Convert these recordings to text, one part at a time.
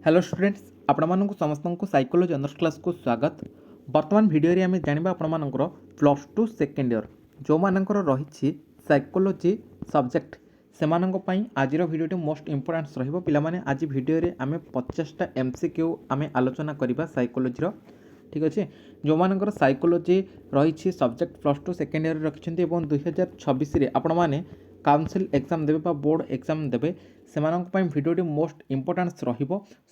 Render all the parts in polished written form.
Hello students आपण समस्त को साइकोलॉजी ऑनर्स क्लास को स्वागत। वर्तमान वीडियो रे आम जाना आपर प्लस टू सेकेंड ईयर जो मानकर रही साइकोलॉजी सब्जेक्ट से आज वीडियो मोस्ट इंपोर्टेंट रहा आज वीडियो रे आम 50टा MCQ आम आलोचना करवा साइकोलॉजी ठीक अच्छे जो मानकर साइकोलॉजी रही subject plus two second year रखिंट 2026 आपण मैंने काउंसिल एग्जाम देवे बोर्ड एग्जाम देवे से भिडियो मोस्ट इंपोर्टेंस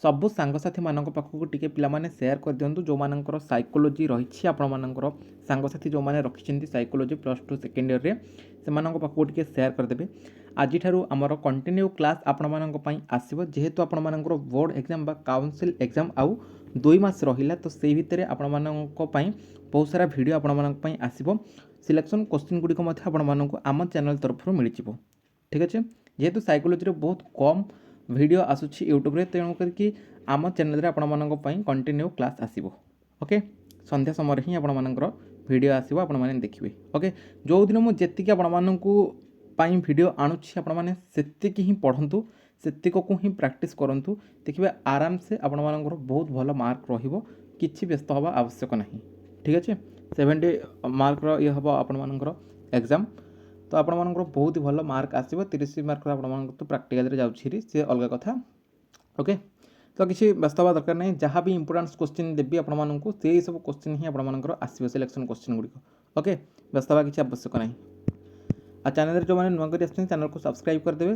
सबू सांगसाथी मान पाखक टी पे सेयार कर दिंतु जो मानकर साइकोलॉजी रही आपर सांगसाथी जो मैंने रखिंट psychology plus two second year रे से पाखक टी सेयार करदे आज आमर कंटिन्यू क्लास आपण मानी आसो जेहेतु आपण मानकर बोर्ड एग्जाम बा काउंसिल एग्जाम आउ 2 मास रहा तो से भितर आपण मानी बहुत सारा वीडियो आपण मानी आसो सिलेक्शन क्वेश्चन गुड़िक आपको आम चैनल तरफ मिल ठीक अच्छे जेहेतु साइकोलॉजी बहुत कम वीडियो आसूची यूट्यूब रे तेणु करके आम चैनल आपंपाई कंटिन्यू क्लास आसो ओके संध्या समय ही आपर वीडियो आसो आपने देखिए ओके जो दिन मुझे आपण वीडियो आणुची आपने ही पढ़ंतु सेतिक को ही प्रैक्टिस करंतु देखिए आराम से आपण मानकर बहुत भल मार्क रहिबो किछि व्यस्त हवा आवश्यक नहीं ठीक अच्छे 70 मार्क ये हम आपर एग्जाम तो आपण मानकर बहुत ही भल मार्क आसो 30 मार्क आप तो प्राक्टिकल जाऊँगी सी अलग कथा ओके तो किसी व्यस्त हवा दरकार नहीं जहाँ भी इंपोर्टेंट क्वेश्चन देवी आपको से सब क्वेश्चन ही आपर आसो सिलेक्शन क्वेश्चन गुड़िक ओके व्यस्त हवा किसी आवश्यक नहीं आ चैनल जो मैंने नुआ कर चैनल को सब्सक्राइब करदे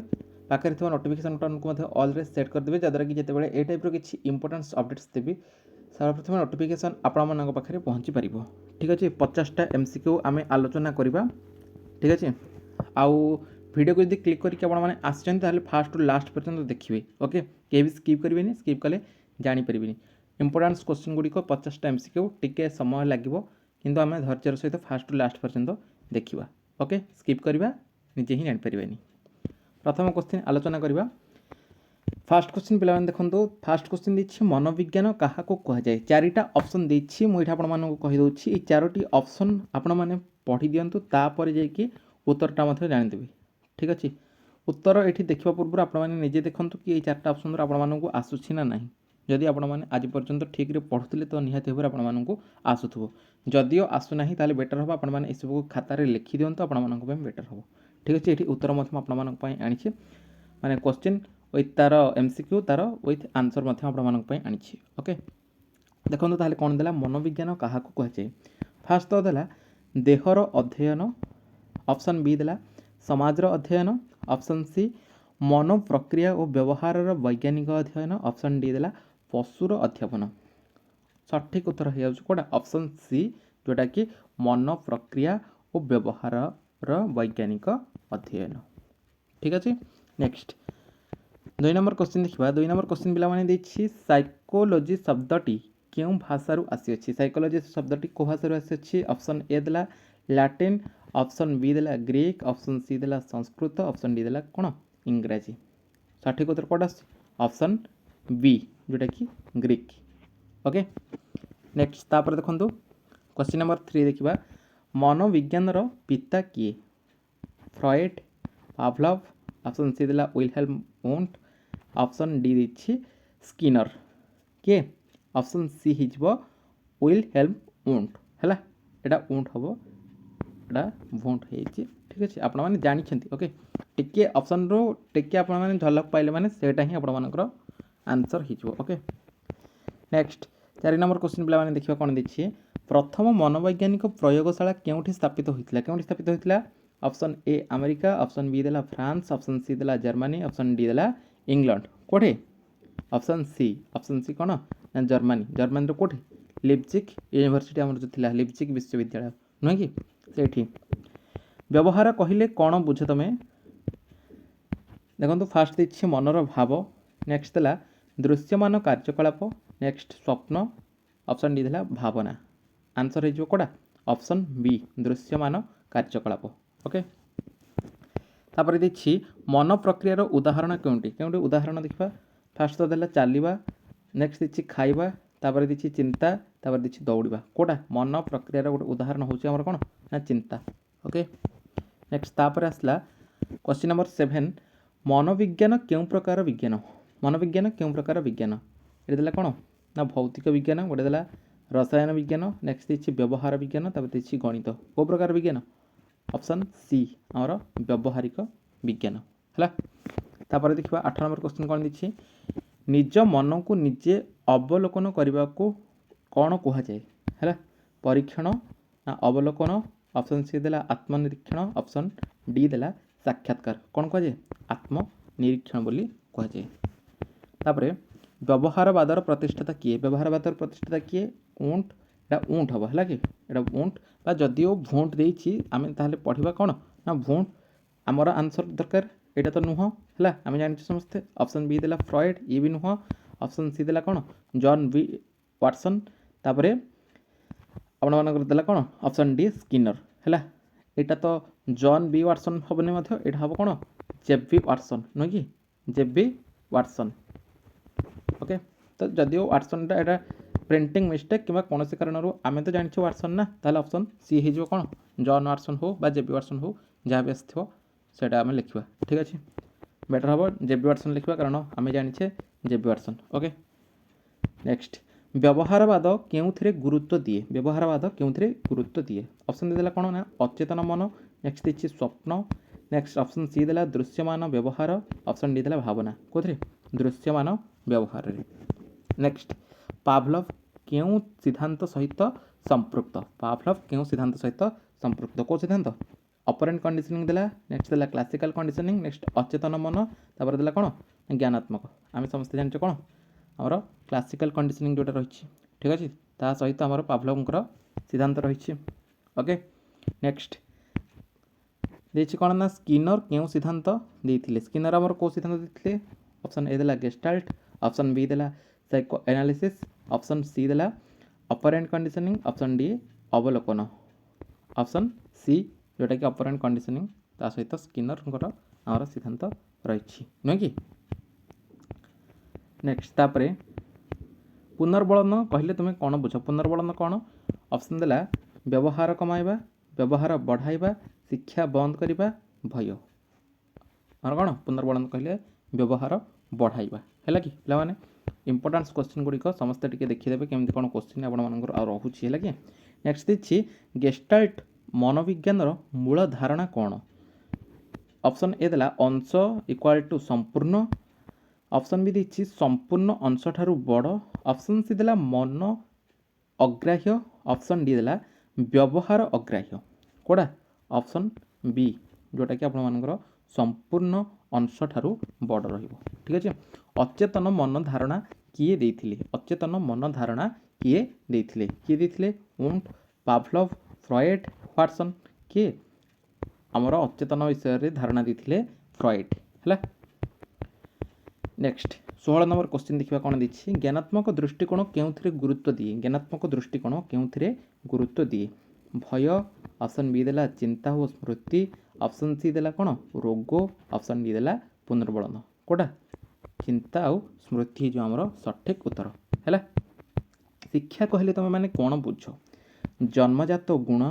पाखे थोड़ा नोटिफिकेशन बटन को ऑल रे सेट करदे जहाँद्वारा कि जितेबाला ए टाइप किसी इंपोर्टेंट अपडेट्स देवी सर्वप्रथम नोटिफिकेशन आपण पाखे पहुँची पार ठीक अच्छे 50टा MCQ आम आलोचना करवा ठीक अच्छे आउ वीडियो को यदि क्लिक करके आपने फास्ट टू लास्ट पर्यंत देखिए ओके कहीं भी स्किप करेंगे स्किप कले जानीपर इंपोर्टेंट क्वेश्चन गुड़िक 50टा MCQ टिके समय लगे किंतु आम धैर्यर सहित फास्ट टू लास्ट पर्यंत देखा ओके स्किप करवा निजे ही जानीपर प्रथम क्वेश्चन आलोचना करवा फास्ट क्वेश्चन पे देखो फास्ट क्वेश्चन देखिए मनोविज्ञान क्या कहुए चारिटा ऑप्शन देछि मुझे आपको कहीदे ये 4टी ऑप्शन आपण मैंने पढ़ी दिंतु तापर जाकि उत्तरटा जानीदेवे ठीक अच्छे उत्तर ये देखा पूर्व आपजे देखूँ कि ये 4टा ऑप्शन आपको आसूसी ना ना जदि आपने आज पर्यंत ठीक रे पढ़ुते तो निहाती भाव आपको आसूब जदिओ आसूना ताल बेटर हम आपने सब खातार लिखि दिंतु आपको बेटर हम ठीक अच्छे ये उत्तर आपंपाई आनी माने क्वेश्चन विथ तार MCQ तार विथ आंसर आपंपाई आनी ओके देखो ताहले कौन देला मनोविज्ञान क्या कहुए फास्ट तो देला देहर अध्ययन ऑप्शन बी देला समाजर अध्ययन ऑप्शन सी मन प्रक्रिया और व्यवहार वैज्ञानिक अध्ययन ऑप्शन डी देला पशुर अध्यापन सठिक उत्तर हो कौटा ऑप्शन सी जोटा कि मन प्रक्रिया और व्यवहार वैज्ञानिक अध्ययन ठीक अच्छे नेक्स्ट 2 नंबर क्वेश्चन देखा 2 नंबर क्वेश्चन पे साइकोलॉजी शब्दटी क्यों भाषारू आसी साइकोलॉजी शब्दटी को भाषारू आसी ऑप्शन ए देला लैटिन ऑप्शन बी देला ग्रीक ऑप्शन सी देला संस्कृत ऑप्शन डी देला कौन इंग्राजी सठिक उत्तर कौट ऑप्शन बी जोटा कि ग्रीक ओके नेक्स्ट तापर देखो क्वेश्चन नंबर 3 देखा मनोविज्ञान पिता किए फ्रॉइड पावलोव ऑप्शन सी देला विलहेल्म वुंट ऑप्शन डी दी स्किनर किए ऑप्शन सी हो विलहेल्म वुंट है यहाँ वुंट हम यहाँ वुंट हो ठीक अच्छे आपण मैंने जानी ओके टिके ऑप्शन रो टिके आप झलक पाइले मैंने सेटा ही आपर आंसर हो ओके नेक्स्ट 4 नंबर क्वेश्चन पे देखा कौन देखिए प्रथम मनोवैज्ञानिक प्रयोगशाला क्योंठी स्थापित होता option A America option B देला फ्रांस ऑप्शन सी देला जर्मनी ऑप्शन डी देला इंग्लैंड कोठे ऑप्शन सी कौन ना जर्मनी कोठे लिप्जिग यूनिवर्सिटी आमर जो थिला लिप्जिग विश्वविद्यालय नुहे कि सेठी व्यवहार कहले कौन बुझे तुम देखो फास्ट देखिए मनर भाव नेक्स्ट देला दृश्यमान कार्यकलाप नेक्स्ट स्वप्न ऑप्शन डी देला भावना आंसर हो कौटा ऑप्शन बी दृश्यमान कार्यकलाप ओके तापर देखिए मन प्रक्रियार उदाहरण क्योंटी उदाहरण देखा फास्ट तो देला चलवा नेक्स्ट देखिए खाइबा तापर देखिए चिंता तापर देखिए दौड़ा कौटा मन प्रक्रियार गोटे उदाहरण होमर कौन ना चिंता ओके नेक्स्ट तापर आसला क्वेश्चन नंबर 7 मनोविज्ञान क्यों प्रकार विज्ञान ये देला कौन ना भौतिक विज्ञान, गोटे देला रसायन विज्ञान, नेक्स्ट देछि व्यवहार विज्ञान, तापर देछि गणित। को प्रकार विज्ञान? ऑप्शन सी आमर व्यवहारिक विज्ञान है। तापर देखा 8 नंबर क्वेश्चन कौन देछि निज मन को निजे अवलोकन करने को कौन कहुए है? परीक्षण ना अवलोकन? ऑप्शन सी देला आत्मनिरीक्षण, ऑप्शन डी देला साक्षात्कार। कौन कहुए? आत्मनिरीक्षण बोली कहुए। तापर व्यवहारवादर प्रतिष्ठाता किए? व्यवहारवादर प्रतिष्ठाता किए? ऊंट। एटा ऊंट हम है कि एटा ऊंट बा जदिओ भोंट देछि आमे ताहले पढ़िबा कौन ना भोंट। आमर आंसर दरकार एटा तो नुह है आम जानी समस्ते। ऑप्शन बी देला फ्रॉयड, ये भी नुह। ऑप्शन सी देला कौन जॉन बी वाटसन। तापर आपन देला कौन ऑप्शन डी स्किनर है। एटा तो जॉन बी वाटसन हेनी मध्य एटा हम कौन जेबी वाटसन नुह कि जेबी वाटसन। ओके तो जदिओ वाटसन एटा प्रिंटिंग मिस्टेक कि कौन से कारण आम तो जानी वाटसन ना, ताहले ऑप्शन सी हो कौन जॉन वाटसन हो बा जेबी वाटसन हो जहाँ भी आसटा आम लिखा। ठीक अच्छे बेटर हम जेबी वाटसन लिखा कारण आम जाने जेबी वाटसन। ओके नेक्स्ट व्यवहारवाद क्यों गुरुत्व दिए? व्यवहारवाद क्यों गुरुत्व दिए? ऑप्शन देला कौन ना अचेतन मन, नेक्स्ट देखिए स्वप्न, नेक्स्ट ऑप्शन सी देला दृश्यमान व्यवहार, ऑप्शन डी देला भावना। कौन दृश्यमान व्यवहार। नेक्स्ट पावलोव क्यों सिद्धांत सहित संपृक्त? पावलोव क्यों सिद्धांत सहित संपृक्त? कौ सिद्धांत? ऑपरेंट कंडीशनिंग देला, नेक्स्ट देला क्लासिकल कंडीशनिंग, नेक्स्ट अचेतन मन, तापर देला कौन ज्ञानात्मक। आम समस्त जानते कौन आमर क्लासिकल कंडीशनिंग जोटा रही। ठीक अच्छे ता सहित आमर पावलोवंकर सिद्धांत रही। ओके नेक्स्ट देखिए कौन ना स्किनर क्यों सिद्धांत देते? स्किनर आमर कौ सिद्धांत देते? ऑप्शन ए देला गेस्टाल्ट, ऑप्शन बी देला साइको एनालिसिस, ऑप्शन सी देला ऑपरेंट कंडीशनिंग, ऑप्शन डी अवलोकन। ऑप्शन सी जोटा कि ऑपरेंट कंडीशनिंग ता सहित स्किनर आमर सिद्धांत रही नुह कि। नेक्स्ट तापरे पुनर्बलन कहले तुम कौन बुझ? पुनर्बलन कौन? ऑप्शन देला व्यवहार कमाइबा, व्यवहार बढ़ाइबा, शिक्षा बंद करवा, भय। और कौन पुनर्बलन कहले व्यवहार बढ़ाइबा है कि पे इंपोर्टान्स क्वेश्चन गुड़िक समस्ते टिके देखीदे केमती कौन क्वेश्चन आपंकर रोचे है कि। नेक्स्ट देखिए गेस्टाल्ट मनोविज्ञान मूल धारणा कौन? ऑप्शन ए देला अंश इक्वाल टू संपूर्ण, ऑप्शन बी देखिए संपूर्ण अंश ठारू बड़, ऑप्शन सी देला मन अग्राह्य, ऑप्शन डी देला व्यवहार अग्राह्य। कोड़ा ऑप्शन बी जोटा कि आपर संपूर्ण अंश ठारू बड़ रहिबो। ठीक अच्छे अचेतन मन धारणा किए देथिले? अचेतन मन धारणा किए देथिले? किए देथिले? ऊंट, पावलोव, फ्रॉयड, वाटसन। किए आमर अचेतन विषय रे धारणा देथिले फ्रॉयड है। नेक्स्ट 16 नंबर क्वेश्चन देखा कौन देखिए ज्ञानात्मक दृष्टिकोण क्यों गुरुत्व दिए? ज्ञानात्मक दृष्टिकोण क्यों गुरुत्व दिए? भय, ऑप्शन बी देला चिंता और स्मृति, ऑप्शन सी देला कौन रोग, ऑप्शन डी देला पुनर्बलन। कोटा चिंता और स्मृति जो आमर सठिक उत्तर है। शिक्षा कहले तुम मैंने कौन बुझ? जन्मजात गुण,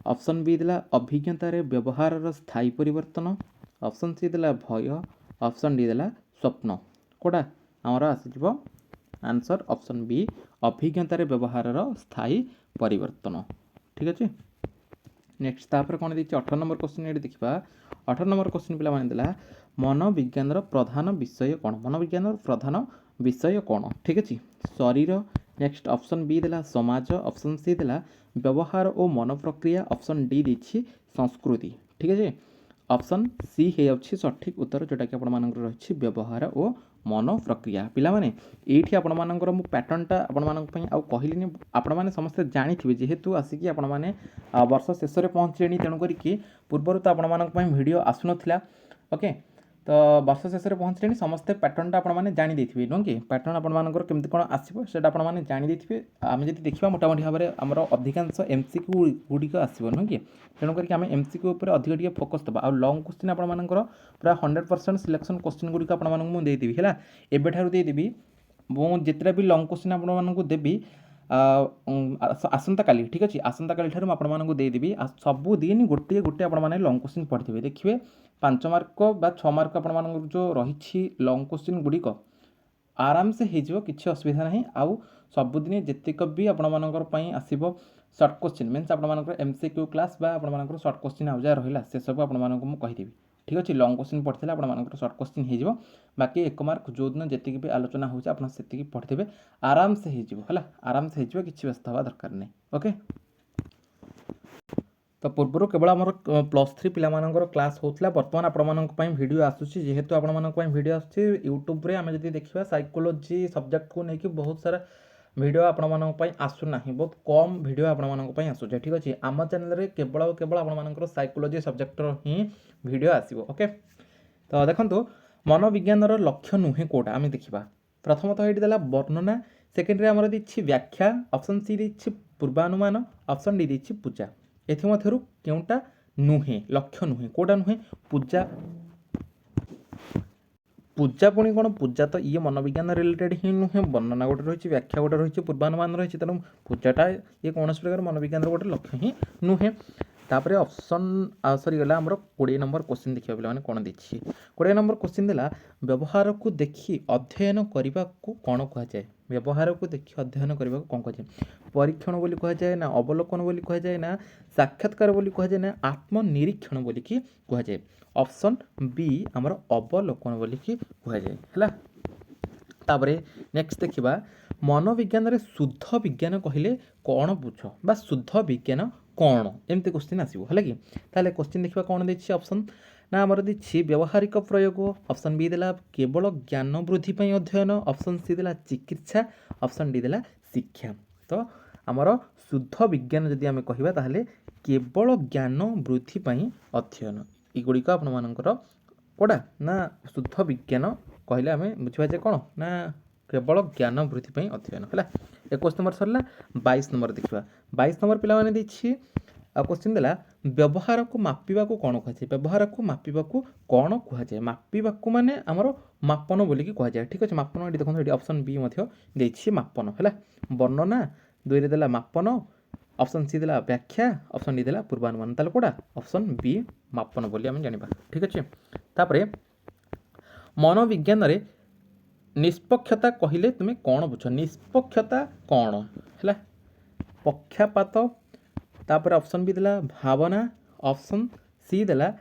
ऑप्शन बी देला अभिज्ञतार व्यवहार स्थायी परिवर्तन, ऑप्शन सी देला भय, ऑप्शन डी देला स्वप्न। कोटा आमर आसीज आंसर ऑप्शन बी अभिज्ञतार व्यवहार स्थायी परिवर्तन। ठीक अच्छे नेक्स्ट तापर कौन देखिए 18 नंबर क्वेश्चन ये देखा। 18 नंबर क्वेश्चन पे मैंने देला मनोविज्ञान प्रधान विषय कौन? मनोविज्ञान प्रधान विषय कौन? ठीक अच्छे शरीर, नेक्स्ट ऑप्शन बी देला समाज, ऑप्शन सी देला व्यवहार और मन प्रक्रिया, ऑप्शन डी देखिए संस्कृति। ठीक है ऑप्शन सी हो सठिक उत्तर जोटा कि आपर रही व्यवहार और मन प्रक्रिया। पिला माने एठी आपण मानकर मु पैटर्नटा आपण मानक पई आ कहलिनी आपण माने समस्त जानिथिबे जेहेतु आसिकी आपण माने वर्ष शेष रे पहुंचलेनी तेणु करी कि पूर्वर तो आपण मानक पई वीडियो आसुनथिला। ओके तो वर्ष शेष रे पहुंचलेनी समस्त पैटर्नटा आपण माने जानि देथिबे नो कि पैटर्न आपण मानकर केमति कोन आसीबो सेटा आपण माने जानि देथिबे। आमे जदि देखिबा मोटामोटी भाबरे हमर अधिकांश एमसीक्यू गुडिक आसीबो नो कि तेणु करी आमे एमसीक्यू ऊपर अधिक टिके फोकस दबा आ लॉन्ग क्वेश्चन आपण मानकर पूरा 100% सिलेक्शन क्वेश्चन गुडिक आपण मानक मु देइ देबी हैला एबे ठारू देइ देबी मु जेतरा भी लॉन्ग क्वेश्चन आपण मानक देबी आसंता काली। ठीक अच्छे आसंता काली ठारू आपण मानक देइ देबी सबु दिन गोटे गोटे आपण माने लॉन्ग क्वेश्चन पढ़िथिबे देखिबे 5 मार्क बा 6 मार्क आपण मानक जो रही लॉन्ग क्वेश्चन गुडिक आराम से हो किसी असुविधा ना आउ सबुदिन जेतिक भी आपंकर आसो सर्ट क्वेश्चन मीन्स आप एमसीक्यू क्लास आपर सर्ट क्वेश्चन आउ जहाँ रहा से सब आपको कहीदेवी ठीक अच्छे लंग क्वेश्चन पढ़ते आप सर्ट क्वेश्चन हो बाकी 1 मार्क जो दिन जी भी आलोचना होती पढ़ते आराम से है आराम से हो किसी व्यस्त हवा दरकार नहीं ओके। तो पूर्व केवल आम +3 पिलाମାନଙ୍କର क्लास होता बर्तमान आपण वीडियो आसूसी जेहेतु आपण वीडियो आसूसी यूट्यूब रे आम जब देखा साइकोलोजी सब्जेक्ट को लेकिन बहुत सारा वीडियो आपण आसूना बहुत कम वीडियो आपण आसूचे ठीक अच्छे आम चैनल केवल केवल आपर साइकोलोजी सब्जेक्ट ही वीडियो आसो ओके। तो देखो मनोविज्ञान लक्ष्य नुहे कौटा आम देखा प्रथमतः ये देला वर्णना सेकेंडरी आमर दी व्याख्या ऑप्शन सी दी पूर्वानुमान ऑप्शन डी दी पूजा एमध्यु केउटा नुहे लक्ष्य नुहे कौटा नुहे पूजा पूजा पुणी कौन पूजा तो ये मनोविज्ञान रिलेटेड ही नुहे वर्णना गोटे रही व्याख्या गोटे रही पूर्वानुमान रही तेणु पूजाटा ये कौन प्रकार मनोविज्ञान गोटे लक्ष्य ही नुहे। तापर ऑप्शन सरीगला आमर 20 नंबर क्वेश्चन देखिए पे कौन देखिए 20 नंबर क्वेश्चन देला व्यवहार को देखी अध्ययन करने को कौन कहुए व्यवहार को देखी अध्ययन करने को कौन कहुए परीक्षण बोली कहुए ना अवलोकन बोली कहुए ना साक्षात्कार बोली कहुए ना आत्मनिरीक्षण बोली कि कहुए ऑप्शन बी आमर अवलोकन बोली कि कहुए है। तापर नेक्स्ट देखा मनोविज्ञान रे शुद्ध विज्ञान कहले कौन बुझ बा शुद्ध विज्ञान कौन एमती क्वेश्चन आसो है कि ताले क्वेश्चन देखा कौन देखिए ऑप्शन ना आमर दी व्यवहारिक प्रयोग ऑप्शन बी देला केवल ज्ञान वृद्धि पर अध्ययन ऑप्शन सी देला चिकित्सा ऑप्शन डी देला शिक्षा। तो आमर शुद्ध विज्ञान जदि आम कहवा ताहले केवल ज्ञान वृद्धि पर अध्ययन युड़िक आपणकर कौटा ना शुद्ध विज्ञान कहले आम बुझे कौन ना केवल ज्ञान वृद्धि पर अध्ययन है। 21 नंबर सरला 22 नंबर देखा 22 नंबर पिलाने देखिए क्वेश्चन देला व्यवहार को मापिबा को कौन कहुए व्यवहार को मापिबा को कौन कहुए मापिबा को माने आमर मापन बोलिकी कहुए ठीक अच्छे मापन ये देखो ये ऑप्शन बी देखिए मापन है वर्णना 2 रे देला मापन ऑप्शन सी देला व्याख्या ऑप्शन डी देला पूर्वानुमान ताले कोडा ऑप्शन बी मापन बोली आम जानिबा ठीक अच्छे। तापरे मनोविज्ञान रे निष्पक्षता कहले तुम्हें कौन बुझ निष्पक्षता कौन है पक्षापात तापर ऑप्शन बी देला भावना ऑप्शन सी देला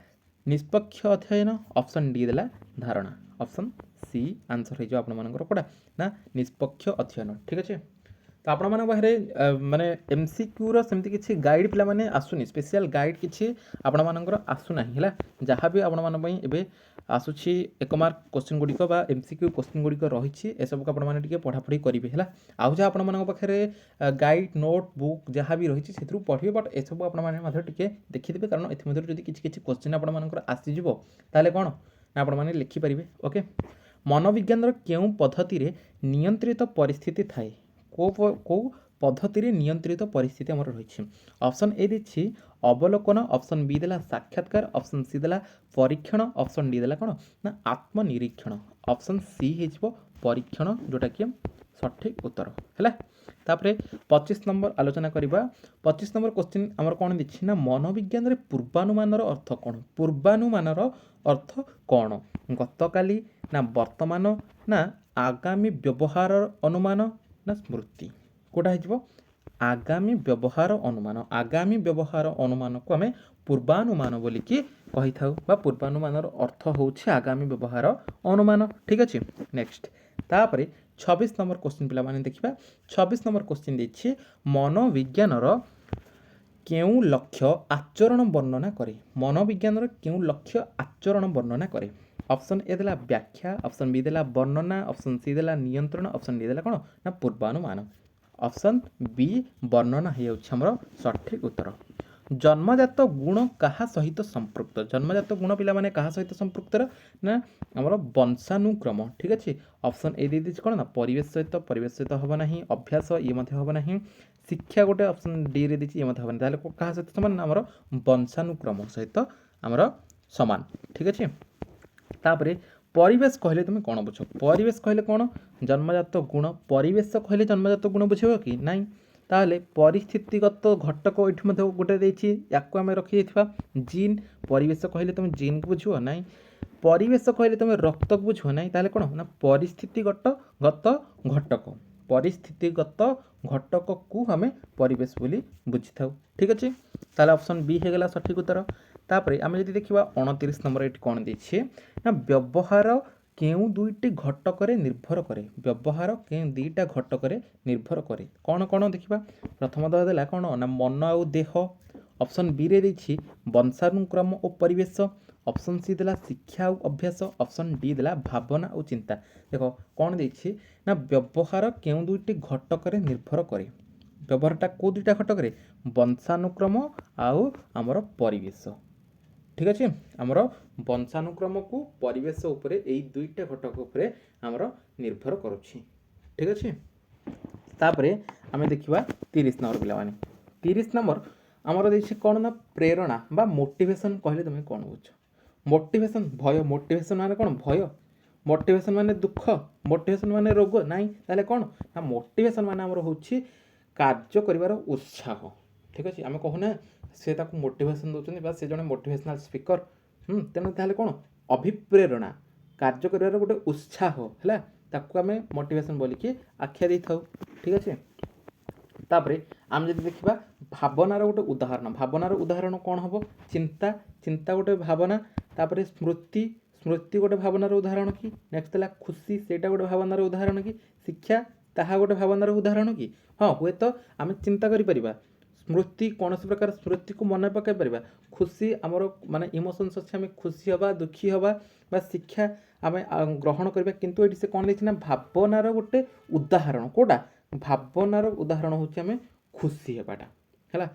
निष्पक्ष अध्ययन ऑप्शन डी देला धारणा ऑप्शन सी आंसर हो आपंकर कौटा ना निष्पक्ष अध्ययन ठीक अच्छे। तो आपण मान पाखे माने एमसीक्यूर सेमती किसी गाइड पिला माने आसुनी स्पेशल गाइड किसी आपण मानकर आसुना है जहाँ भी आपण मान एबे आसुची 1 मार्क क्वेश्चन गुड़िक एमसीक्यू क्वेश्चन गुड़िक रही सबको आपण मैंने पढ़ापढ़ी करेंगे है आउ जहाँ आपण पाखे गाइड नोट बुक जहाँ भी रही से पढ़े बट एसबू आपटे देखीदे कारण एमध्य किसी क्वेश्चन आपर आसीज ताले कौन ना आपण मैंने लिखिपारे ओके। मनोविज्ञान केउं पद्धति रे नियंत्रित परिस्थिति थाए को पद्धति रे नियंत्रित परिस्थिति आमर रही ऑप्शन ए दी अवलोकन ऑप्शन बी देला साक्षात्कार ऑप्शन सी देला परीक्षण ऑप्शन डी देला कौन ना आत्मनिरीक्षण ऑप्शन सी हो परीक्षण जोटा कि सठिक उत्तर है। तापरे 25 नंबर आलोचना करवा 25 नंबर क्वेश्चन आमर कौन देखिए ना मनोविज्ञान रे पूर्वानुमान अर्थ कौन पूर्वानुमान अर्थ कौन गतकाली ना वर्तमान ना आगामी व्यवहार अनुमान ना स्मृति कौटा हो आगामी व्यवहार अनुमान को आम पूर्वानुमान बोलिकी कही था पूर्वानुमान अर्थ होछि आगामी व्यवहार अनुमान ठीक अच्छे। नेक्स्ट तापरे 26 नंबर क्वेश्चन पिला माने देखिबा 26 नंबर क्वेश्चन देखिए मनोविज्ञान केउं लक्ष्य आचरण वर्णना करे मनोविज्ञान केउं लक्ष्य आचरण वर्णना करे ऑप्शन ए देला व्याख्या ऑप्शन बी देला वर्णना ऑप्शन सी देला नियंत्रण ऑप्शन डी देला कौन ना पूर्वानुमान ऑप्शन बी वर्णना हमर सठिक उत्तर। जन्मजात गुण कहा सहित संपृक्त जन्मजात गुण पिला माने कहा सहित संपृक्त ना हमर वंशानुक्रम ठीक अच्छे ऑप्शन ए दी कौन ना परिवेश सहित हम ना अभ्यास ये हम ना शिक्षा गोटे ऑप्शन डी रे दी ये हम ना कहा सहित सामान आमर वंशानुक्रम सहित आमर सामान ठीक अच्छे। तापरे परिवेश कहले तुम कौन बुझ परिवेश कहले कौन जन्मजात गुण परिवेश कहले जन्मजात गुण बुझे कि नाई ताहले परिस्थितिगत घटक ये गोटे आम रखी जीन परिवेश कहले तुम जीन को बुझ नाई ପରିବେଶ କହିଲେ ତୁମେ ରକ୍ତକୁ ବୁଝିବ ନାହିଁ, ତାହେଲେ କ'ଣ ନା ପରିସ୍ଥିତିଗତ ଘଟକ, ପରିସ୍ଥିତିଗତ ଘଟକକୁ ଆମେ ପରିବେଶ ବୋଲି ବୁଝିଥାଉ। ଠିକ୍ ଅଛି, ତାହେଲେ ଅପସନ୍ ବି ହେଇଗଲା ସଠିକ୍ ଉତ୍ତର। ତାପରେ ଆମେ ଯଦି ଦେଖିବା 29 ନମ୍ବର ଏଠି କ'ଣ ଦେଇଛି ନା ବ୍ୟବହାର କେଉଁ ଦୁଇଟି ଘଟକରେ ନିର୍ଭର କରେ, ବ୍ୟବହାର କେଉଁ ଦୁଇଟା ଘଟକରେ ନିର୍ଭର କରେ, କ'ଣ କ'ଣ ଦେଖିବା। ପ୍ରଥମତଃ ଦେଲା କ'ଣ ନା ମନ ଆଉ ଦେହ, ଅପସନ୍ ବିରେ ଦେଇଛି ବଂଶାନୁକ୍ରମ ଓ ପରିବେଶ, ଅପସନ୍ ସି ଦେଲା ଶିକ୍ଷା ଆଉ ଅଭ୍ୟାସ, ଅପସନ୍ ଡି ଦେଲା ଭାବନା ଆଉ ଚିନ୍ତା। ଦେଖ କ'ଣ ଦେଇଛି ନା ବ୍ୟବହାର କେଉଁ ଦୁଇଟି ଘଟକରେ ନିର୍ଭର କରେ, ବ୍ୟବହାରଟା କେଉଁ ଦୁଇଟା ଘଟକରେ, ବଂଶାନୁକ୍ରମ ଆଉ ଆମର ପରିବେଶ। ଠିକ୍ ଅଛି, ଆମର ବଂଶାନୁକ୍ରମକୁ ପରିବେଶ ଉପରେ ଏଇ ଦୁଇଟା ଘଟକ ଉପରେ ଆମର ନିର୍ଭର କରୁଛି। ଠିକ୍ ଅଛି, ତାପରେ ଆମେ ଦେଖିବା 30 ନମ୍ବର ପିଲାମାନେ। 30 ନମ୍ବର ଆମର ଦେଇଛି କ'ଣ ନା ପ୍ରେରଣା ବା ମୋଟିଭେସନ୍ କହିଲେ ତୁମେ କ'ଣ ବୁଝ। ମୋଟିଭେସନ୍ ଭୟ, ମୋଟିଭେସନ୍ ମାନେ କ'ଣ ଭୟ, ମୋଟିଭେସନ୍ ମାନେ ଦୁଃଖ, ମୋଟିଭେସନ୍ ମାନେ ରୋଗ ନାହିଁ, ତାହେଲେ କ'ଣ ନା ମୋଟିଭେସନ୍ ମାନେ ଆମର ହେଉଛି କାର୍ଯ୍ୟ କରିବାର ଉତ୍ସାହ। ଠିକ୍ ଅଛି, ଆମେ କହୁନା ସେ ତାକୁ ମୋଟିଭେସନ୍ ଦେଉଛନ୍ତି ବା ସେ ଜଣେ ମୋଟିଭେସନାଲ୍ ସ୍ପିକର, ତେଣୁ ତାହେଲେ କ'ଣ ଅଭିପ୍ରେରଣା, କାର୍ଯ୍ୟ କରିବାର ଗୋଟେ ଉତ୍ସାହ ହେଲା, ତାକୁ ଆମେ ମୋଟିଭେସନ୍ ବୋଲିକି ଆଖ୍ୟା ଦେଇଥାଉ। ଠିକ୍ ଅଛି, ତାପରେ ଆମେ ଯଦି ଦେଖିବା ଭାବନାର ଗୋଟେ ଉଦାହରଣ, ଭାବନାର ଉଦାହରଣ କ'ଣ ହେବ, ଚିନ୍ତା, ଚିନ୍ତା ଗୋଟେ ଭାବନା, ତାପରେ ସ୍ମୃତି, ସ୍ମୃତି ଗୋଟେ ଭାବନାର ଉଦାହରଣ କି, ନେକ୍ସଟ ହେଲା ଖୁସି, ସେଇଟା ଗୋଟେ ଭାବନାର ଉଦାହରଣ କି, ଶିକ୍ଷା ତାହା ଗୋଟେ ଭାବନାର ଉଦାହରଣ କି। ହଁ, ହୁଏତ ଆମେ ଚିନ୍ତା କରିପାରିବା, ସ୍ମୃତି କୌଣସି ପ୍ରକାର ସ୍ମୃତିକୁ ମନେ ପକାଇ ପାରିବା, ଖୁସି ଆମର ମାନେ ଇମୋସନ୍ସ ଅଛି, ଆମେ ଖୁସି ହେବା, ଦୁଃଖୀ ହେବା, ବା ଶିକ୍ଷା ଆମେ ଗ୍ରହଣ କରିବା, କିନ୍ତୁ ଏଠି ସେ କ'ଣ ଦେଇଛି ନା ଭାବନାର ଗୋଟେ ଉଦାହରଣ, କେଉଁଟା ଭାବନାର ଉଦାହରଣ ହେଉଛି ଆମେ ଖୁସି ହେବାଟା ହେଲା।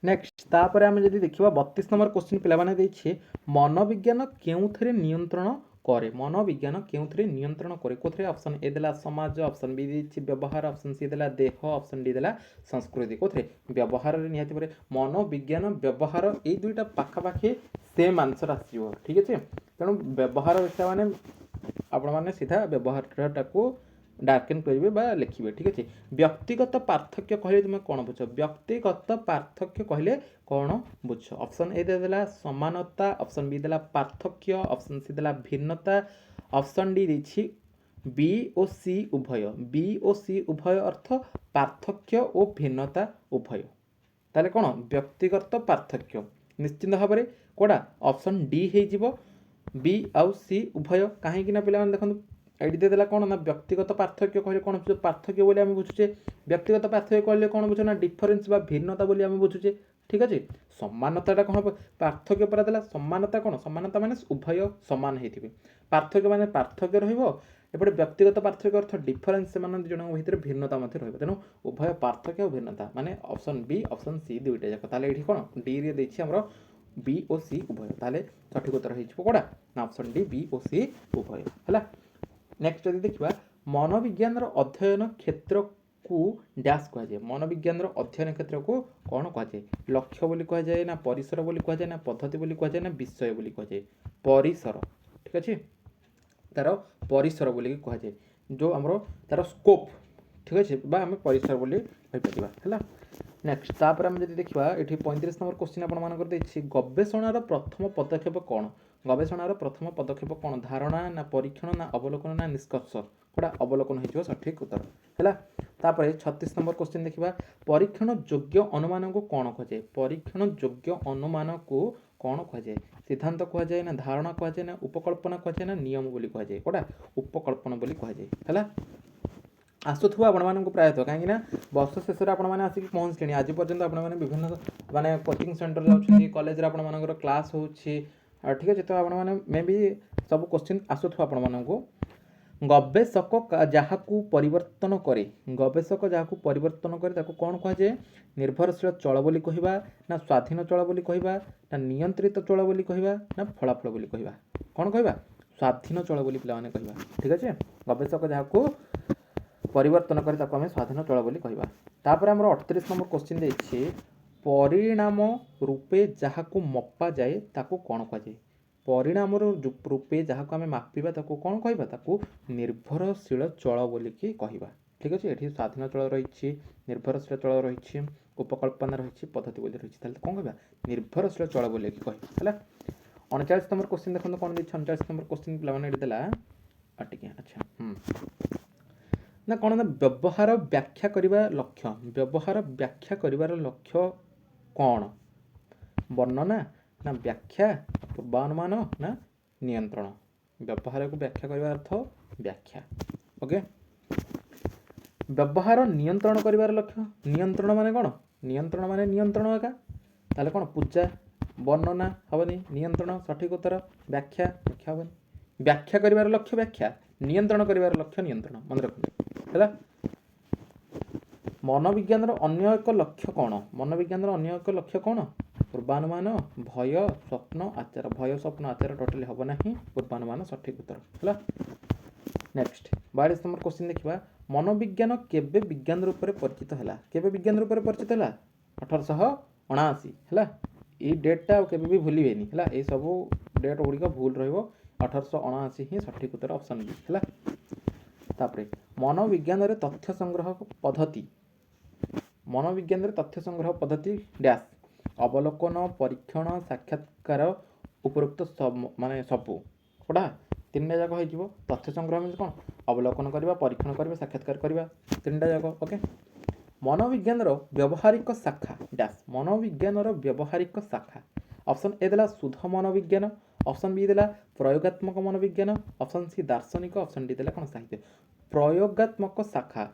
ନେକ୍ସଟ ତାପରେ ଆମେ ଯଦି ଦେଖିବା 32 ନମ୍ବର କ୍ୱେଶ୍ଚିନ୍ ପିଲାମାନେ ଦେଇଛି ମନୋବିଜ୍ଞାନ କେଉଁଥିରେ ନିୟନ୍ତ୍ରଣ କରେ, ମନୋବିଜ୍ଞାନ କେଉଁଥିରେ ନିୟନ୍ତ୍ରଣ କରେ, କେଉଁଥିରେ, ଅପସନ୍ ଏ ଦେଲା ସମାଜ, ଅପସନ୍ ବି ଦେଇଛି ବ୍ୟବହାର, ଅପସନ୍ ସି ଦେଲା ଦେହ, ଅପସନ୍ ଡି ଦେଲା ସଂସ୍କୃତି। କେଉଁଥିରେ ବ୍ୟବହାରରେ ନିହାତି ଭାବରେ ମନୋବିଜ୍ଞାନ ବ୍ୟବହାର ଏଇ ଦୁଇଟା ପାଖାପାଖି ସେମ୍ ଆନ୍ସର ଆସିଯିବ। ଠିକ୍ ଅଛି, ତେଣୁ ବ୍ୟବହାର ଦେଖିବା ମାନେ ଆପଣମାନେ ସିଧା ବ୍ୟବହାରଟାକୁ ଡାର୍କେନ୍ କରିବେ ବା ଲେଖିବେ। ଠିକ୍ ଅଛି, ବ୍ୟକ୍ତିଗତ ପାର୍ଥକ୍ୟ କହିଲେ ତୁମେ କ'ଣ ବୁଝ, ବ୍ୟକ୍ତିଗତ ପାର୍ଥକ୍ୟ କହିଲେ କ'ଣ ବୁଝ। ଅପସନ୍ ଏ ଦେଲା ସମାନତା, ଅପସନ୍ ବି ଦେଲା ପାର୍ଥକ୍ୟ, ଅପସନ୍ ସି ଦେଲା ଭିନ୍ନତା, ଅପସନ୍ ଡି ଦେଇଛି ବି ଓ ସି ଉଭୟ, ବି ଓ ସି ଉଭୟ ଅର୍ଥ ପାର୍ଥକ୍ୟ ଓ ଭିନ୍ନତା ଉଭୟ। ତାହେଲେ କ'ଣ ବ୍ୟକ୍ତିଗତ ପାର୍ଥକ୍ୟ ନିଶ୍ଚିନ୍ତ ଭାବରେ କେଉଁଟା ଅପସନ୍ ଡି ହେଇଯିବ, ବି ଆଉ ସି ଉଭୟ। କାହିଁକି ନା ପିଲାମାନେ ଦେଖନ୍ତୁ ଏଇଠି ଦେଇଦେଲା କ'ଣ ନା ବ୍ୟକ୍ତିଗତ ପାର୍ଥକ୍ୟ କହିଲେ କ'ଣ ବୁଝୁଛେ, ପାର୍ଥକ୍ୟ ବୋଲି ଆମେ ବୁଝୁଛେ, ବ୍ୟକ୍ତିଗତ ପାର୍ଥକ୍ୟ କହିଲେ କ'ଣ ବୁଝୁଛେ ନା ଡିଫରେନ୍ସ ବା ଭିନ୍ନତା ବୋଲି ଆମେ ବୁଝୁଛେ। ଠିକ୍ ଅଛି, ସମାନତାଟା କ'ଣ ହେବ, ପାର୍ଥକ୍ୟ ପରା ଦେଲା, ସମାନତା କ'ଣ, ସମାନତା ମାନେ ଉଭୟ ସମାନ ହେଇଥିବେ, ପାର୍ଥକ୍ୟ ମାନେ ପାର୍ଥକ୍ୟ ରହିବ, ଏପଟେ ବ୍ୟକ୍ତିଗତ ପାର୍ଥକ୍ୟ ଅର୍ଥ ଡିଫରେନ୍ସ, ସେମାନେ ଦୁଇ ଜଣଙ୍କ ଭିତରେ ଭିନ୍ନତା ମଧ୍ୟ ରହିବ, ତେଣୁ ଉଭୟ ପାର୍ଥକ୍ୟ ଆଉ ଭିନ୍ନତା ମାନେ ଅପସନ୍ ବି ଅପସନ୍ ସି ଦୁଇଟା ଯାକ। ତାହେଲେ ଏଇଠି କ'ଣ ଡିରେ ଦେଇଛି ଆମର ବି ଓ ସି ଉଭୟ, ତାହେଲେ ସଠିକ ଉତ୍ତର ହେଇଯିବ କେଉଁଟା ନା ଅପସନ୍ ଡି ବି ଓ ସି ଉଭୟ ହେଲା। ନେକ୍ସଟ ଯଦି ଦେଖିବା ମନୋବିଜ୍ଞାନର ଅଧ୍ୟୟନ କ୍ଷେତ୍ରକୁ ଡ୍ୟାସ୍ କୁହାଯାଏ, ମନୋବିଜ୍ଞାନର ଅଧ୍ୟୟନ କ୍ଷେତ୍ରକୁ କ'ଣ କୁହାଯାଏ, ଲକ୍ଷ୍ୟ ବୋଲି କୁହାଯାଏ ନା ପରିସର ବୋଲି କୁହାଯାଏ ନା ପଦ୍ଧତି ବୋଲି କୁହାଯାଏ ନା ବିଷୟ ବୋଲି କୁହାଯାଏ, ପରିସର। ଠିକ୍ ଅଛି, ତାର ପରିସର ବୋଲିକି କୁହାଯାଏ, ଯେଉଁ ଆମର ତାର ସ୍କୋପ୍। ଠିକ୍ ଅଛି, ବା ଆମେ ପରିସର ବୋଲି କହିପାରିବା ହେଲା। ନେକ୍ସଟ ତାପରେ ଆମେ ଯଦି ଦେଖିବା ଏଠି 35 ନମ୍ବର କ୍ୱେଶ୍ଚିନ୍ ଆପଣମାନଙ୍କର ଦେଇଛି ଗବେଷଣାର ପ୍ରଥମ ପଦକ୍ଷେପ କ'ଣ, ଗବେଷଣାର ପ୍ରଥମ ପଦକ୍ଷେପ କ'ଣ, ଧାରଣା ନା ପରୀକ୍ଷଣ ନା ଅବଲୋକନ ନା ନିଷ୍କର୍ଷ, କେଉଁଟା ଅବଲୋକନ ହେଇଯିବ ସଠିକ୍ ଉତ୍ତର ହେଲା। ତାପରେ 36 ନମ୍ବର କ୍ୱେଶ୍ଚିନ୍ ଦେଖିବା ପରୀକ୍ଷଣ ଯୋଗ୍ୟ ଅନୁମାନକୁ କ'ଣ କୁହାଯାଏ, ପରୀକ୍ଷଣ ଯୋଗ୍ୟ ଅନୁମାନକୁ କ'ଣ କୁହାଯାଏ, ସିଦ୍ଧାନ୍ତ କୁହାଯାଏ ନା ଧାରଣା କୁହାଯାଏ ନା ଉପକଳ୍ପନା କୁହାଯାଏ ନା ନିୟମ ବୋଲି କୁହାଯାଏ, କେଉଁଟା ଉପକଳ୍ପନା ବୋଲି କୁହାଯାଏ ହେଲା। ଆସୁଥିବ ଆପଣମାନଙ୍କୁ ପ୍ରାୟତଃ, କାହିଁକିନା ବର୍ଷ ଶେଷରେ ଆପଣମାନେ ଆସିକି ପହଞ୍ଚିଲେଣି, ଆଜି ପର୍ଯ୍ୟନ୍ତ ଆପଣମାନେ ବିଭିନ୍ନ ମାନେ କୋଚିଂ ସେଣ୍ଟର ଯାଉଛନ୍ତି, କଲେଜରେ ଆପଣମାନଙ୍କର କ୍ଲାସ୍ ହେଉଛି। ଠିକ୍ ଅଛି, ତ ଆପଣମାନେ ମେ ବି ସବୁ କୋଶ୍ଚିନ୍ ଆସୁଥିବ ଆପଣମାନଙ୍କୁ। ଗବେଷକ ଯାହାକୁ ପରିବର୍ତ୍ତନ କରେ, ଗବେଷକ ଯାହାକୁ ପରିବର୍ତ୍ତନ କରେ ତାକୁ କ'ଣ କୁହାଯାଏ, ନିର୍ଭରଶୀଳ ଚଳ ବୋଲି କହିବା ନା ସ୍ୱାଧୀନ ଚଳ ବୋଲି କହିବା ନା ନିୟନ୍ତ୍ରିତ ଚଳ ବୋଲି କହିବା ନା ଫଳାଫଳ ବୋଲି କହିବା, କ'ଣ କହିବା, ସ୍ୱାଧୀନ ଚଳ ବୋଲି ପିଲାମାନେ କହିବା। ଠିକ୍ ଅଛି, ଗବେଷକ ଯାହାକୁ ପରିବର୍ତ୍ତନ କରେ ତାକୁ ଆମେ ସ୍ୱାଧୀନ ଚଳ ବୋଲି କହିବା। ତାପରେ ଆମର 38 ନମ୍ବର କ୍ୱେଶ୍ଚିନ୍ ଦେଇଛି ପରିଣାମ ରୂପେ ଯାହାକୁ ମପାଯାଏ ତାକୁ କ'ଣ କୁହାଯାଏ, ପରିଣାମର ରୂପେ ଯାହାକୁ ଆମେ ମାପିବା ତାକୁ କ'ଣ କହିବା, ତାକୁ ନିର୍ଭରଶୀଳ ଚଳ ବୋଲିକି କହିବା। ଠିକ୍ ଅଛି, ଏଠି ସ୍ୱାଧୀନ ଚଳ ରହିଛି, ନିର୍ଭରଶୀଳ ଚଳ ରହିଛି, ଉପକଳ୍ପନା ରହିଛି, ପଦ୍ଧତି ବୋଲି ରହିଛି, ତାହେଲେ କ'ଣ କହିବା ନିର୍ଭରଶୀଳ ଚଳ ବୋଲିକି କହିବା ହେଲା। 39 नंबर क्वेश्चन देखो कौन देखिए 39 नंबर क्वेश्चन पे देला टिके अच्छा ना कौन ना व्यवहार व्याख्या करने लक्ष्य व्यवहार व्याख्या कर लक्ष्य कौन वर्णना ना व्याख्या पूर्वानुमान ना नियंत्रण व्यवहार को व्याख्या करने अर्थ व्याख्या ओके व्यवहार नियंत्रण कर लक्ष्य नियंत्रण माने कौन नियंत्रण एका ताले कौन पूजा वर्णना हेनी नियंत्रण सठिक उत्तर व्याख्या व्याख्या हेनी व्याख्या कर लक्ष्य व्याख्या नियंत्रण कर लक्ष्य नियंत्रण मन रखते है मनोविज्ञान अन्य एक लक्ष्य कौन मनोविज्ञान अन्य एक लक्ष्य कौन पूर्वानुमान भय स्वप्न आचार भय स्वप्न आचार टोटाली हम ना पूर्वानुमान सठिक उत्तर है नेक्स्ट 42 नंबर क्वेश्चन देखा मनोविज्ञान केबे विज्ञान रूप में परिचित है केबे विज्ञान रूप में परिचित है 1879 है ये डेटा केबे भी भूल है ये सब डेट गुड़िक भूल रही ही सठिक उत्तर ऑप्शन बी है तापरे मनोविज्ञान तथ्य संग्रह पद्धति मनोविज्ञान तथ्य संग्रह पद्धति डैश अवलोकन परीक्षण साक्षात्कार उपरोक्त सब माने सबू कड़ा तीन जाक हो तथ्य संग्रह मीन कौन अवलोकन करवा परीक्षण करवा साक्षात्कार करवा तीन जाक ओके मनोविज्ञान व्यवहारिक शाखा डैश मनोविज्ञान व्यवहारिक शाखा ऑप्शन ए देला शुद्ध मनोविज्ञान ऑप्शन बी देला प्रयोगात्मक मनोविज्ञान ऑप्शन सी दार्शनिक ऑप्शन डी देला कौन साहित्य प्रयोगात्मक शाखा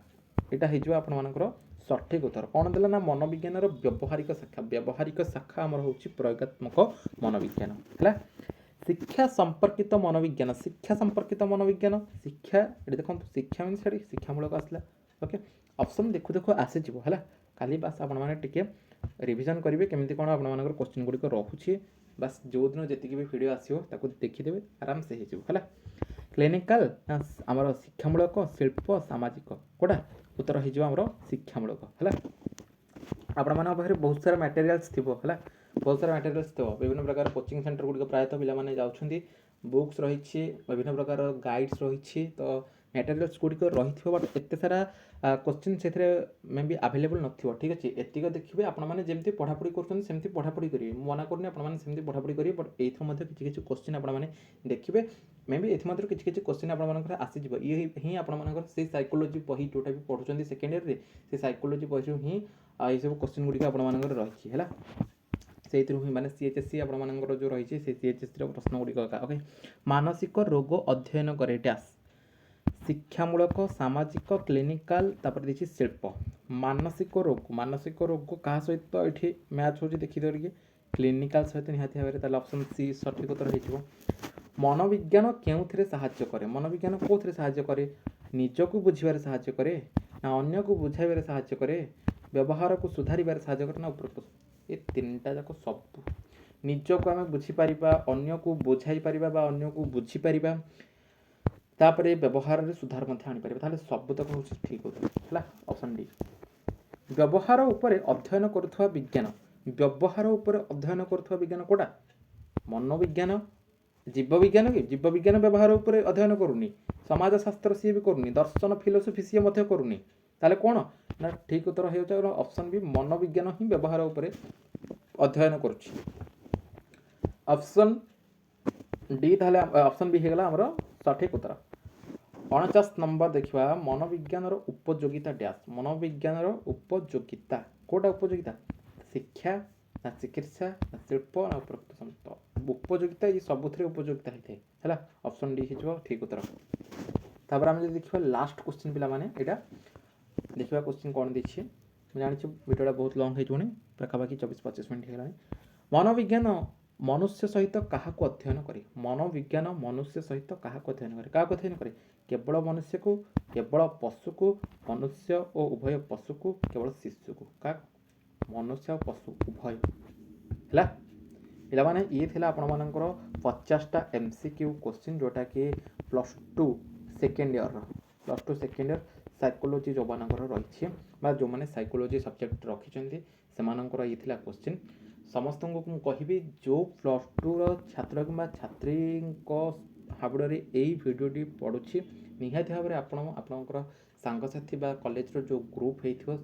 यहाँ हो सठिक उत्तर कौन देला ना मनोविज्ञान व्यवहारिक शाखा आमर हूँ प्रयोगात्मक मनोविज्ञान है शिक्षा संपर्कित मनोविज्ञान शिक्षा ये देखो शिक्षा मीन शिक्षामूलक आसला ओके ऑप्शन देखु देखु आसीज है खाली बास आपने रिविजन करेंगे केमी कौन आप क्वेश्चन गुड़िक रोचे बास जो दिन जी भी वीडियो आसो देखीदे आराम से है क्लिनिकाल आमर शिक्षामूलक शिल्प सामाजिक कोटा उत्तर हो शिक्षामूलक है आपण मान पाखे बहुत सारा मटेरियल्स थी है बहुत सारा मटेरियल्स थो विभिन्न प्रकार कोचिंग सेंटर गुड़िक प्रायतः पिलाने जाऊँगी बुक्स रही विभिन्न प्रकार गाइड्स रही तो मटेरियल्स गुड़िक रही बट एत सारा क्वेश्चन से मे भी आवेलेबल नथिबो ठीक अच्छे एतिक देखिए आपने जमी पढ़ापढ़ी करमती पढ़ापढ़ी करेंगे मना करनी आपने पढ़ापढ़ी करेंगे बट ये किसी क्वेश्चन आपने देखिए मे भी ये किसी क्वेश्चन आप आसीज ये ही आपर से साइकोलोजी बही जोटा भी पढ़ुं सेकेंड ईयर से साइकोलोजी बही ही ये सब क्वेश्चन गुड़िक आप रही है से माने सीएचएससी आपर जो रही है सीएचएससी प्रश्न गुड़िक ओके मानसिक रोग अध्ययन करे डैश शिक्षामूलक सामाजिक क्लिनिकाल तापर देखिए शिल्प मानसिक रोग क्या सहित ये मैच हो देखिए टे क्लिनिकाल सहित निहाती भाव में ऑप्शन सी सठिक उत्तर हो मनोविज्ञान क्यों साहाय्य करे मनोविज्ञान कौन साहाय्य करे निजक बुझे साहाय्य करे ना अन्य को बुझाइबार साहाय्य करे व्यवहार को सुधार साहाय्य करे ना उपरोक्त ये तीनटा जाक सब निजक आम बुझीपर अन्य को बुझाई पार अन्य को बुझीपर तापरे व्यवहार रे सुधार आनीपर ताले सबतक हूँ ठीक उत्तर है ऑप्शन डी व्यवहार उपरे अध्ययन करुवा विज्ञान व्यवहार उपरे अध्ययन करुवा विज्ञान कोटा मनोविज्ञान जीव विज्ञान कि जीव विज्ञान व्यवहार उपरे अध्ययन करूनी समाजशास्त्र सी भी करूनी दर्शन फिलोसफी सी करूनी ताले कौन ना ठीक उत्तर हो ऑप्शन बी मनोविज्ञान ही व्यवहार उपरे अध्ययन करुछि ऑप्शन डी ताले ऑप्शन बी होगा आमर सठिक उत्तर 49 नंबर देखा मनोविज्ञान उपयोगिता डैश मनोविज्ञान उपयोगिता कोटा उपयोगिता शिक्षा ना चिकित्सा ना शिल्प ना उपरोक्त समस्त उपयोगिता ये सबुथ उपयोगिता होता है ऑप्शन डी हो ठीक उत्तर तापर आम देखा लास्ट क्वेश्चन पाने यहाँ देखा क्वेश्चन कौन देखिए जानी वीडियोटा बहुत लंग हो पाखापाखि 24-25 मिनट होगा मनोविज्ञान मनुष्य सहित क्या अध्ययन करे मनोविज्ञान मनुष्य सहित क्या अध्ययन करे केवल मनुष्य को केवल पशु को मनुष्य और उभय पशु को केवल शिशु को क्या मनुष्य और पशु उभय है पे ये थी आपर 50टा MCQ क्वेश्चन जोटा कि +2 सेकेंड ईयर साइकोलोजी जो मान रही जो मैंने साइकोलोजी सब्जेक्ट रखी से ये क्वेश्चन समस्त को कहि जो +2 छात्र कि छात्री हाबुड़े यही भिडियोटी पड़ुछि निहाती भाव में आपणकर सांगसाथी कॉलेज जो ग्रुप हो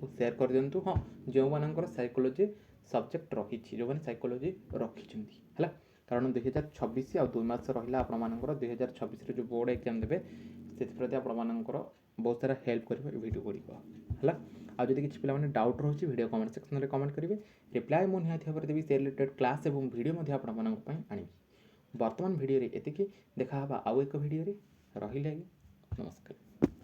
सेयर कर दिंतु हाँ जो मानकर साइकोलोजी सब्जेक्ट रही जो मैंने साइकोलोजी रखी है କାରଣ 2026 ଆଉ 2 ମାସ ରହିଲା ଆପଣମାନଙ୍କର 2026ରେ ଯେଉଁ ବୋର୍ଡ଼ ଏକ୍ଜାମ୍ ଦେବେ ସେଥିପ୍ରତି ଆପଣମାନଙ୍କର ବହୁତ ସାରା ହେଲ୍ପ କରିବ ଏ ଭିଡ଼ିଓ ଗୁଡ଼ିକ ହେଲା। ଆଉ ଯଦି କିଛି ପିଲାମାନେ ଡାଉଟ୍ ରହୁଛି ଭିଡ଼ିଓ କମେଣ୍ଟ ସେକ୍ସନରେ କମେଣ୍ଟ କରିବେ, ରିପ୍ଲାଏ ମୁଁ ନିହାତି ଭାବରେ ଦେବି। ସେ ରିଲେଟେଡ୍ କ୍ଲାସ୍ ଏବଂ ଭିଡ଼ିଓ ମଧ୍ୟ ଆପଣମାନଙ୍କ ପାଇଁ ଆଣିବି। ବର୍ତ୍ତମାନ ଭିଡ଼ିଓରେ ଏତିକି, ଦେଖା ହେବା ଆଉ ଏକ ଭିଡ଼ିଓରେ। ରହିଲେ ଆଜ୍ଞା, ନମସ୍କାର।